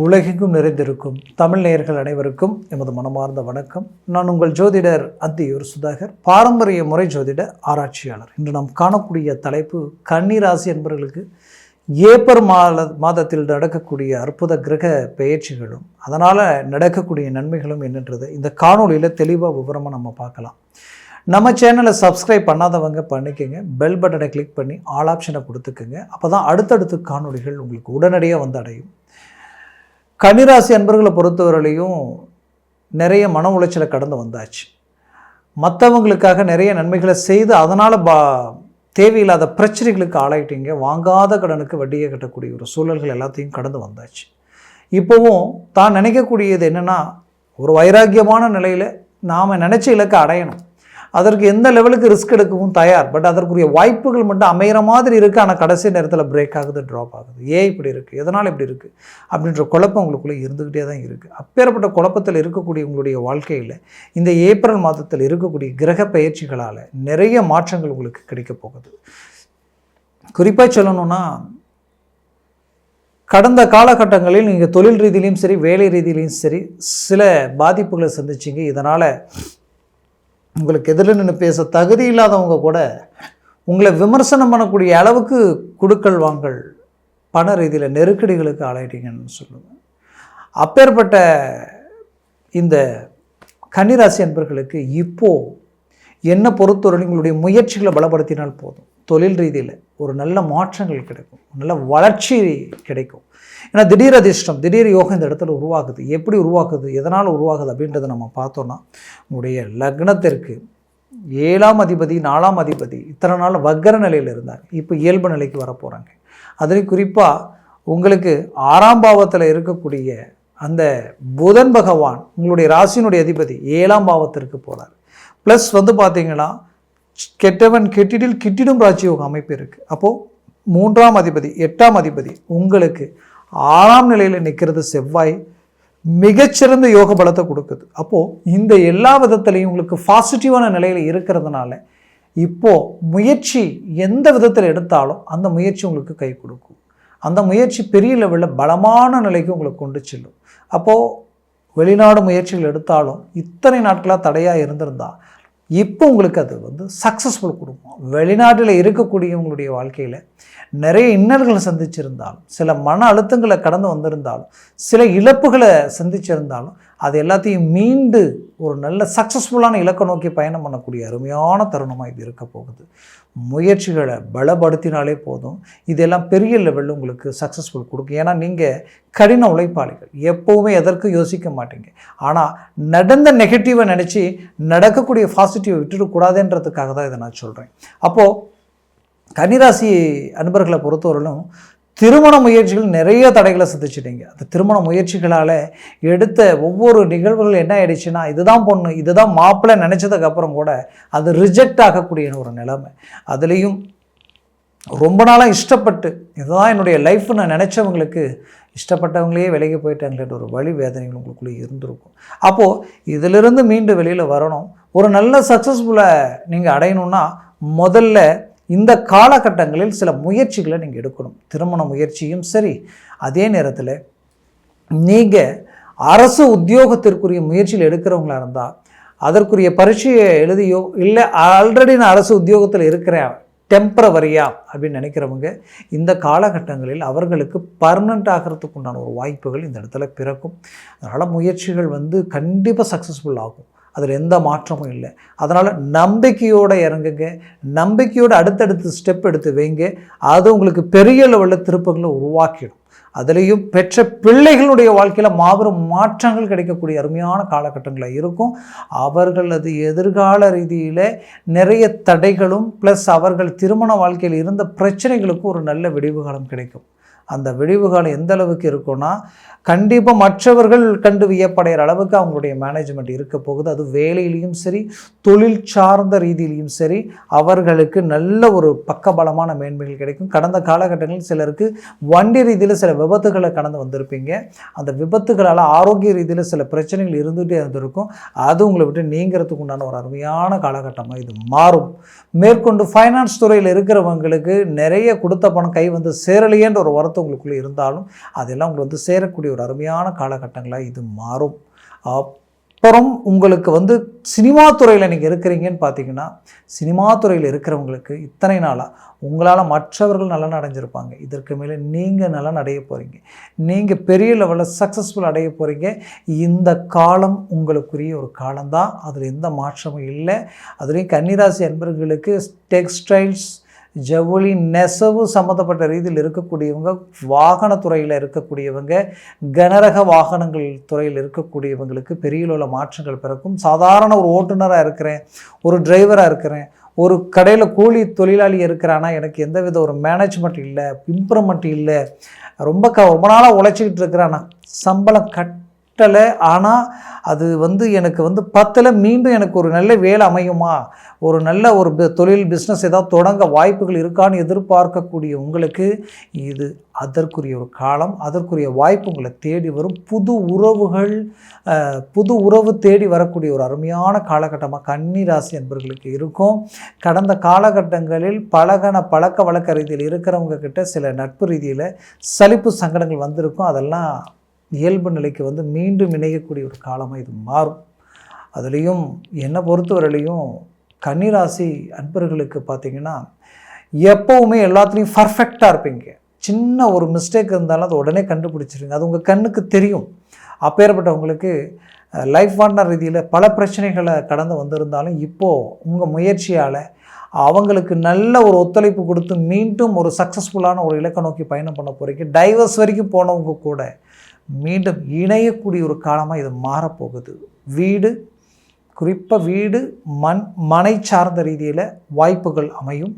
உலகெங்கும் நிறைந்திருக்கும் தமிழ் நேயர்கள் அனைவருக்கும் எமது மனமார்ந்த வணக்கம். நான் உங்கள் ஜோதிடர் அத்தியூர் சுதாகர், பாரம்பரிய முறை ஜோதிட ஆராய்ச்சியாளர். இன்று நாம் காணக்கூடிய தலைப்பு கன்னி ராசி என்பவர்களுக்கு ஏப்ரல் மாதத்தில் நடக்கக்கூடிய அற்புத கிரக பெயர்ச்சிகளும் அதனால் நடக்கக்கூடிய நன்மைகளும் என்னன்றது இந்த காணொலியில் தெளிவாக விவரமாக நம்ம பார்க்கலாம். நம்ம சேனலை சப்ஸ்கிரைப் பண்ணாதவங்க பண்ணிக்கோங்க, பெல் பட்டனை கிளிக் பண்ணி ஆல் ஆப்ஷனை கொடுத்துக்கோங்க. அப்போ தான் அடுத்தடுத்து காணொலிகள் உங்களுக்கு உடனடியாக வந்து அடையும். கன்னிராசி அன்பர்களை பொறுத்தவரையிலையும் நிறைய மன உளைச்சலை கடந்து வந்தாச்சு. மற்றவங்களுக்காக நிறைய நன்மைகளை செய்து அதனால் தேவையில்லாத பிரச்சனைகளுக்கு ஆளாயிட்டீங்க. வாங்காத கடனுக்கு வட்டியை கட்டக்கூடிய ஒரு சூழல்கள் எல்லாத்தையும் கடந்து வந்தாச்சு. இப்போவும் தான் நினைக்கக்கூடியது என்னென்னா, ஒரு வைராக்கியமான நிலையில் நாம் நினச்ச இலக்கை அடையணும். அதற்கு எந்த லெவலுக்கு ரிஸ்க் எடுக்கவும் தயார். பட் அதற்குரிய வாய்ப்புகள் மட்டும் அமைகிற மாதிரி இருக்குது. ஆனால் கடைசி நேரத்தில் பிரேக் ஆகுது, ட்ராப் ஆகுது. ஏன் இப்படி இருக்குது, எதனால் இப்படி இருக்குது அப்படின்ற குழப்பம் உங்களுக்குள்ளே இருந்துக்கிட்டே தான் இருக்குது. அப்பேற்பட்ட குழப்பத்தில் இருக்கக்கூடிய உங்களுடைய வாழ்க்கையில் இந்த ஏப்ரல் மாதத்தில் இருக்கக்கூடிய கிரக பயிற்சிகளால் நிறைய மாற்றங்கள் உங்களுக்கு கிடைக்க போகுது. குறிப்பாக சொல்லணும்னா, கடந்த காலகட்டங்களில் நீங்கள் தொழில் ரீதியிலையும் சரி, வேலை ரீதியிலையும் சரி சில பாதிப்புகளை சந்திச்சிங்க. இதனால் உங்களுக்கு எதிரில் நின்று பேச தகுதி இல்லாதவங்க கூட உங்களை விமர்சனம் பண்ணக்கூடிய அளவுக்கு குடுக்கல் வாங்கல் பண ரீதியில் நெருக்கடிகளுக்கு ஆளாயிட்டீங்கன்னு சொல்லுவேன். அப்பேற்பட்ட இந்த கன்னிராசி என்பவர்களுக்கு இப்போது என்ன பொறுத்தவரை உங்களுடைய முயற்சிகளை பலப்படுத்தினால் போதும். தொழில் ரீதியில் ஒரு நல்ல மாற்றங்கள் கிடைக்கும், நல்ல வளர்ச்சி கிடைக்கும். ஏன்னா திடீர் அதிர்ஷ்டம், திடீர் யோகம் இந்த இடத்துல உருவாகுது. எப்படி உருவாக்குது, எதனால் உருவாகுது அப்படின்றத நம்ம பார்த்தோன்னா, உங்களுடைய லக்னத்திற்கு 7ஆம் அதிபதி 4ஆம் அதிபதி இத்தனை நாள் வக்கர நிலையில் இருந்தாங்க. இப்போ இயல்பு நிலைக்கு வர போகிறாங்க. அதில் குறிப்பாக உங்களுக்கு 6ஆம் பாவத்தில் இருக்கக்கூடிய அந்த புதன் பகவான் உங்களுடைய ராசியினுடைய அதிபதி 7ஆம் பாவத்திற்கு போகிறார். ப்ளஸ் பார்த்தீங்கன்னா, கெட்டவன் கெட்டிடில் கிட்டிடும் ராஜயோக அமைப்பு இருக்குது. அப்போது 3ஆம் அதிபதி 8ஆம் அதிபதி உங்களுக்கு 6ஆம் நிலையில் நிற்கிறது. செவ்வாய் மிகச்சிறந்த யோக பலத்தை கொடுக்குது. அப்போது இந்த எல்லா விதத்துலையும் உங்களுக்கு பாசிட்டிவான நிலையில் இருக்கிறதுனால இப்போது முயற்சி எந்த விதத்தில் எடுத்தாலும் அந்த முயற்சி உங்களுக்கு கை கொடுக்கும். அந்த முயற்சி பெரிய லெவலில் பலமான நிலைக்கு உங்களுக்கு கொண்டு செல்லும். அப்போது வெளிநாடு முயற்சிகள் எடுத்தாலும் இத்தனை நாட்களாக தடையாக இருந்திருந்தால் இப்போ உங்களுக்கு அது சக்ஸஸ்ஃபுல் கொடுக்கும். வெளிநாட்டில் இருக்கக்கூடிய உங்களுடைய வாழ்க்கையில் நிறைய இன்னல்களை சந்திச்சிருந்தாலும், சில மன அழுத்தங்களை கடந்து வந்திருந்தாலும், சில இழப்புகளை சந்திச்சிருந்தாலும் அது எல்லாத்தையும் மீண்டு ஒரு நல்ல சக்ஸஸ்ஃபுல்லான இலக்கை நோக்கி பயணம் பண்ணக்கூடிய அருமையான தருணமாக இது இருக்க போகுது. முயற்சிகளை பலப்படுத்தினாலே போதும். இதெல்லாம் பெரிய லெவலில் உங்களுக்கு சக்ஸஸ்ஃபுல் கொடுக்கும். ஏன்னா நீங்கள் கடின உழைப்பாளிகள், எப்போவுமே எதற்கும் யோசிக்க மாட்டீங்க. ஆனால் நடந்த நெகட்டிவை நினச்சி நடக்கக்கூடிய பாசிட்டிவை விட்டுடக்கூடாதுன்றதுக்காக தான் இதை நான் சொல்கிறேன். அப்போது கன்னிராசி அன்பர்களை பொறுத்தவரையிலும் திருமண முயற்சிகள் நிறைய தடைகளை சந்திச்சிட்டீங்க. அந்த திருமண முயற்சிகளால் எடுத்த ஒவ்வொரு நிகழ்வுகள் என்ன ஆயிடுச்சுன்னா, இதுதான் பொண்ணு, இதுதான் மாப்பிள்ளை நினச்சதுக்கப்புறம் கூட அது ரிஜெக்ட் ஆகக்கூடிய ஒரு நிலைமை. அதுலேயும் ரொம்ப நாளாக இஷ்டப்பட்டு இதுதான் என்னுடைய லைஃப்னு நினச்சவங்களுக்கு இஷ்டப்பட்டவங்களே விலகி போயிட்டாங்களேன்ற ஒரு வழி வேதனைகள் உங்களுக்குள்ளே இருந்திருக்கும். அப்போது இதிலிருந்து மீண்டு வெளியில் வரணும், ஒரு நல்ல சக்ஸஸ்ஃபுல்லை நீங்கள் அடையணும்னா முதல்ல இந்த காலகட்டங்களில் சில முயற்சிகளை நீங்கள் எடுக்கணும். திருமண முயற்சியும் சரி, அதே நேரத்தில் நீங்கள் அரசு உத்தியோகத்திற்குரிய முயற்சியில் எடுக்கிறவங்களா இருந்தால் அதற்குரிய பரீட்சையை எழுதியோ, இல்லை ஆல்ரெடி நான் அரசு உத்தியோகத்தில் இருக்கிறேன் டெம்பரவரியா அப்படின்னு நினைக்கிறவங்க இந்த காலகட்டங்களில் அவர்களுக்கு பர்மனெண்ட் ஆகிறதுக்கு உண்டான ஒரு வாய்ப்புகள் இந்த இடத்துல பிறக்கும். அதனால் முயற்சிகள் கண்டிப்பாக சக்ஸஸ்ஃபுல் ஆகும். அதில் எந்த மாற்றமும் இல்லை. அதனால் நம்பிக்கையோடு இறங்குங்க, நம்பிக்கையோடு அடுத்தடுத்து ஸ்டெப் எடுத்து வைங்க. அது உங்களுக்கு பெரிய லெவலில் திருப்பங்களை உருவாக்கிடும். அதுலேயும் பெற்ற பிள்ளைகளுடைய வாழ்க்கையில் மாபெரும் மாற்றங்கள் கிடைக்கக்கூடிய அருமையான காலகட்டங்களாக இருக்கும். அவர்களது எதிர்கால ரீதியில் நிறைய தடைகளும் ப்ளஸ் அவர்கள் திருமண வாழ்க்கையில் இருந்த பிரச்சனைகளுக்கும் ஒரு நல்ல விடிவு காலம் கிடைக்கும். அந்த விடிவு காலம் எந்த அளவுக்கு இருக்குன்னா, கண்டிப்பாக மற்றவர்கள் கண்டு வியப்படைகிற அளவுக்கு அவங்களுடைய மேனேஜ்மெண்ட் இருக்க போகுது. அது வேலையிலையும் சரி, தொழில் சார்ந்த ரீதியிலையும் சரி அவர்களுக்கு நல்ல ஒரு பக்கபலமான மேன்மைகள் கிடைக்கும். கடந்த காலகட்டங்களில் சிலருக்கு வண்டி ரீதியில் சில விபத்துகளை கடந்து வந்திருப்பீங்க. அந்த விபத்துகளால் ஆரோக்கிய ரீதியில் சில பிரச்சனைகள் இருந்துகிட்டே இருந்திருக்கும். அது உங்களை விட்டு நீங்கிறதுக்கு உண்டான ஒரு அருமையான காலகட்டமாக இது மாறும். மேற்கொண்டு ஃபைனான்ஸ் துறையில் இருக்கிறவங்களுக்கு நிறைய கொடுத்த பணம் கை சேரலையேன்ற ஒரு வருத்தம் வருத்தம் உங்களுக்குள்ளே இருந்தாலும் அதெல்லாம் உங்களுக்கு வந்து சேரக்கூடிய ஒரு அருமையான காலகட்டங்களாக இது மாறும். அப்புறம் உங்களுக்கு சினிமா துறையில் நீங்கள் இருக்கிறீங்கன்னு பார்த்தீங்கன்னா, சினிமா துறையில் இருக்கிறவங்களுக்கு இத்தனை நாளாக உங்களால் மற்றவர்கள் நலன் அடைஞ்சிருப்பாங்க. இதற்கு மேலே நீங்கள் நலன் அடைய போகிறீங்க. நீங்கள் பெரிய லெவலில் சக்ஸஸ்ஃபுல் அடைய போகிறீங்க. இந்த காலம் உங்களுக்குரிய ஒரு காலம்தான், அதில் எந்த மாற்றமும் இல்லை. அதுலேயும் கன்னிராசி அன்பர்களுக்கு டெக்ஸ்டைல்ஸ், ஜவுளி, நெசவு சம்மந்தப்பட்ட ரீதியில் இருக்கக்கூடியவங்க, வாகனத்துறையில் இருக்கக்கூடியவங்க, கனரக வாகனங்கள் துறையில் இருக்கக்கூடியவங்களுக்கு பெரிய அளவில் மாற்றங்கள் பிறக்கும். சாதாரண ஒரு ஓட்டுநராக இருக்கிறேன், ஒரு டிரைவராக இருக்கிறேன், ஒரு கடையில் கூலி தொழிலாளி இருக்கிறான்னா எனக்கு எந்தவித ஒரு மேனேஜ்மெண்ட் இல்லை, இம்ப்ரூவ்மெண்ட் இல்லை, ரொம்ப நாளாக உழைச்சிக்கிட்டு இருக்கிறேன், நான் சம்பளம் கட்டலை, ஆனால் அது எனக்கு பத்தில் மீண்டும் எனக்கு ஒரு நல்ல வேலை அமையுமா, ஒரு நல்ல ஒரு தொழில் பிஸ்னஸ் ஏதாவது தொடங்க வாய்ப்புகள் இருக்கான்னு எதிர்பார்க்கக்கூடிய உங்களுக்கு இது அதற்குரிய ஒரு காலம், அதற்குரிய வாய்ப்பு உங்களை தேடி வரும். புது உறவு தேடி வரக்கூடிய ஒரு அருமையான காலகட்டமாக கன்னிராசி அன்பர்களுக்கு இருக்கும். கடந்த காலகட்டங்களில் பழக்க வழக்க ரீதியில் இருக்கிறவங்க கிட்ட சில நட்பு ரீதியில் சலிப்பு சங்கடங்கள் வந்திருக்கும். அதெல்லாம் இயல்பு நிலைக்கு மீண்டும் இணையக்கூடிய ஒரு காலமாக இது மாறும். அதுலேயும் என்னை பொறுத்தவரையிலையும் கன்னிராசி அன்பர்களுக்கு பார்த்திங்கன்னா எப்போவுமே எல்லாத்துலேயும் பர்ஃபெக்டாக இருப்பீங்க. சின்ன ஒரு மிஸ்டேக் இருந்தாலும் அதை உடனே கண்டுபிடிச்சிருங்க, அது உங்கள் கண்ணுக்கு தெரியும். அப்பேற்பட்டவங்களுக்கு லைஃப் பார்ட்னர் ரீதியில் பல பிரச்சனைகளை கடந்து வந்திருந்தாலும் இப்போது உங்கள் முயற்சியால் அவங்களுக்கு நல்ல ஒரு ஒத்துழைப்பு கொடுத்து மீண்டும் ஒரு சக்ஸஸ்ஃபுல்லான ஒரு இலக்கை நோக்கி பயணம் பண்ண போகிறீங்க. டைவர்ஸ் வரைக்கும் போனவங்க கூட மீண்டும் இணையக்கூடிய ஒரு காலமாக இது மாறப்போகுது. குறிப்பாக வீடு, மனை சார்ந்த ரீதியில் வாய்ப்புகள் அமையும்.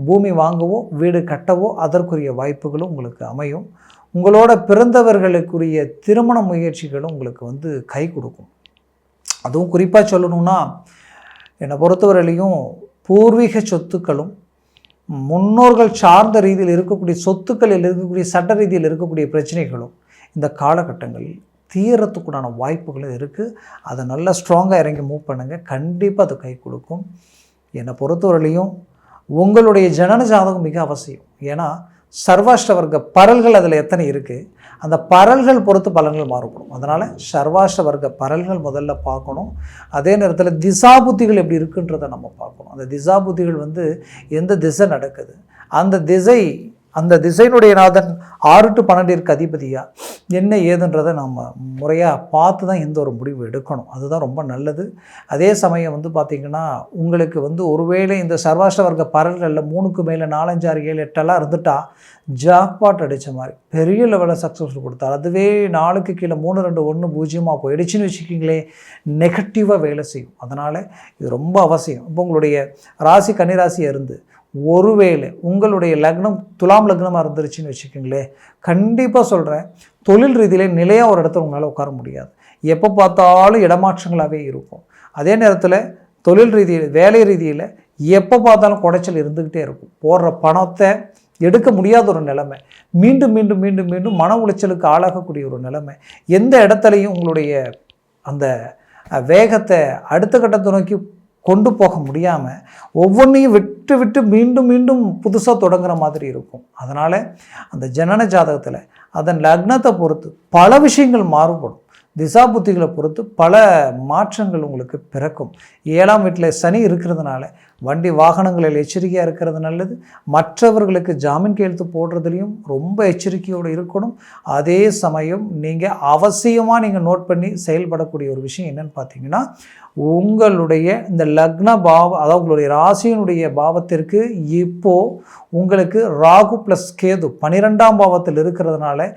பூமி வாங்கவோ வீடு கட்டவோ அதற்குரிய வாய்ப்புகளும் உங்களுக்கு அமையும். உங்களோட பிறந்தவர்களுக்குரிய திருமண முயற்சிகளும் உங்களுக்கு கை கொடுக்கும். அதுவும் குறிப்பாக சொல்லணும்னா என்னை பொறுத்தவரையிலையும் பூர்வீக சொத்துக்களும் முன்னோர்கள் சார்ந்த ரீதியில் இருக்கக்கூடிய சொத்துக்களில் இருக்கக்கூடிய சட்ட ரீதியில் இருக்கக்கூடிய பிரச்சனைகளும் இந்த காலகட்டங்களில் தீரத்துக்குண்டான வாய்ப்புகளும் இருக்குது. அதை நல்லா ஸ்ட்ராங்காக இறங்கி மூவ் பண்ணுங்கள், கண்டிப்பாக அது கை கொடுக்கும். என்னை பொறுத்தவரையிலையும் உங்களுடைய ஜனன ஜாதகம் மிக அவசியம். ஏன்னா சர்வாஷ்ட வர்க்க பரல்கள் அதில் எத்தனை இருக்குது, அந்த பரல்கள் பொறுத்து பலன்கள் மாறுபடும். அதனால் சர்வாஷ்ட வர்க்க பரல்கள் முதல்ல பார்க்கணும். அதே நேரத்தில் திசாபுத்திகள் எப்படி இருக்குன்றதை நம்ம பார்க்கணும். அந்த திசாபுத்திகள் எந்த திசை நடக்குது, அந்த திசையினுடைய நாதன் 6 to 12 அதிபதியாக என்ன ஏதுன்றதை நம்ம முறையாக பார்த்து தான் எந்த ஒரு முடிவு எடுக்கணும். அதுதான் ரொம்ப நல்லது. அதே சமயம் பார்த்திங்கன்னா உங்களுக்கு ஒருவேளை இந்த சர்வாஷ்ட வர்க்க பரல்களில் 3க்கு மேலே 4, 5, 6, 7, 8 இருந்துட்டால் ஜாக்பாட் அடித்த மாதிரி பெரிய லெவலில் சக்ஸஸ்ஃபுல் கொடுத்தார். அதுவே 4க்கு கீழே 3, 2, 1, 0 போயிடுச்சுன்னு வச்சுக்கிங்களே, நெகட்டிவாக வேலை செய்யும். அதனால் இது ரொம்ப அவசியம். இப்போ உங்களுடைய ராசி கன்னிராசியாக இருந்து ஒருவேளை உங்களுடைய லக்னம் துலாம் லக்னமாக இருந்துருச்சுன்னு வச்சுக்கோங்களேன், கண்டிப்பாக சொல்கிறேன், தொழில் ரீதியில் நிலையாக ஒரு இடத்துல உங்களால் உட்கார முடியாது. எப்போ பார்த்தாலும் இடமாற்றங்களாகவே இருக்கும். அதே நேரத்தில் தொழில் ரீதியில் வேலை ரீதியில் எப்போ பார்த்தாலும் குடைச்சல் இருந்துக்கிட்டே இருக்கும். போடுற பணத்தை எடுக்க முடியாத ஒரு நிலைமை, மீண்டும் மீண்டும் மீண்டும் மீண்டும் மன உளைச்சலுக்கு ஆளாகக்கூடிய ஒரு நிலைமை. எந்த இடத்துலையும் உங்களுடைய அந்த வேகத்தை அடுத்த கட்டத்தை நோக்கி கொண்டு போக முடியாமல் ஒவ்வொன்றையும் விட்டு மீண்டும் மீண்டும் புதுசாக தொடங்குற மாதிரி இருக்கும். அதனால் அந்த ஜனன ஜாதகத்தில் அதன் லக்னத்தை பொறுத்து பல விஷயங்கள் மாறுபடும். திசா புத்திகளை பொறுத்து பல மாற்றங்கள் உங்களுக்கு பிறக்கும். 7ஆம் வீட்டில் சனி இருக்கிறதுனால வண்டி வாகனங்களில் எச்சரிக்கையாக இருக்கிறது நல்லது. மற்றவர்களுக்கு ஜாமீன் கையெழுத்து போடுறதுலையும் ரொம்ப எச்சரிக்கையோடு இருக்கணும். அதே சமயம் நீங்கள் அவசியமாக நீங்கள் நோட் பண்ணி செயல்படக்கூடிய ஒரு விஷயம் என்னென்னு பார்த்தீங்கன்னா, உங்களுடைய இந்த லக்ன பாவம், அதாவது உங்களுடைய ராசியினுடைய பாவத்திற்கு இப்போது உங்களுக்கு ராகு ப்ளஸ் கேது 12ஆம் பாவத்தில் இருக்கிறதுனால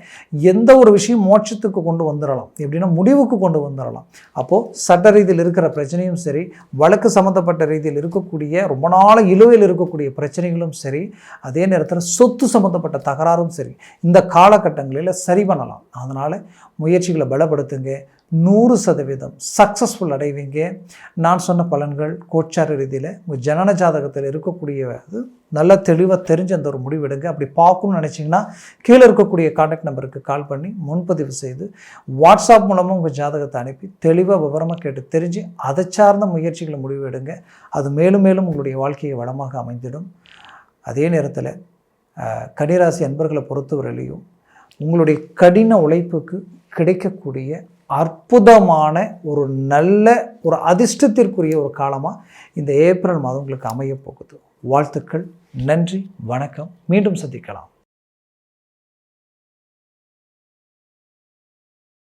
எந்த ஒரு விஷயம் மோட்சத்துக்கு கொண்டு வந்துடலாம், எப்படின்னா முடிவுக்கு கொண்டு வந்துடலாம். அப்போது சட்ட ரீதியில் இருக்கிற பிரச்சனையும் சரி, வழக்கு சம்மந்தப்பட்ட ரீதியில் இருக்கக்கூடிய ரொம்ப நாள் இழுவையில் இருக்கக்கூடிய பிரச்சனைகளும் சரி, அதே நேரத்தில் சொத்து சம்மந்தப்பட்ட தகராறும் சரி, இந்த காலகட்டங்களில் சரி பண்ணலாம். அதனால் முயற்சிகளை பலப்படுத்துங்க. 100% சக்ஸஸ்ஃபுல் அடைவீங்க. நான் சொன்ன பலன்கள் கோச்சார ரீதியில் உங்கள் ஜனன ஜாதகத்தில் இருக்கக்கூடிய நல்ல தெளிவாக தெரிஞ்ச அந்த ஒரு முடிவெடுங்க. அப்படி பார்க்கணும்னு நினச்சிங்கன்னா கீழே இருக்கக்கூடிய கான்டாக்ட் நம்பருக்கு கால் பண்ணி முன்பதிவு செய்து வாட்ஸ்அப் மூலமாக உங்கள் ஜாதகத்தை அனுப்பி தெளிவாக விவரமாக கேட்டு தெரிஞ்சு அதை சார்ந்த முயற்சிகளை முடிவெடுங்க. அது மேலும் மேலும் உங்களுடைய வாழ்க்கையை வளமாக அமைந்திடும். அதே நேரத்தில் கன்னிராசி அன்பர்களை பொறுத்தவரையிலையும் உங்களுடைய கடின உழைப்புக்கு கிடைக்கக்கூடிய அற்புதமான ஒரு நல்ல ஒரு அதிர்ஷ்டத்திற்குரிய ஒரு காலமாக இந்த ஏப்ரல் மாதம் உங்களுக்கு அமைய போகுது. வாழ்த்துக்கள். நன்றி, வணக்கம். மீண்டும் சந்திக்கலாம்.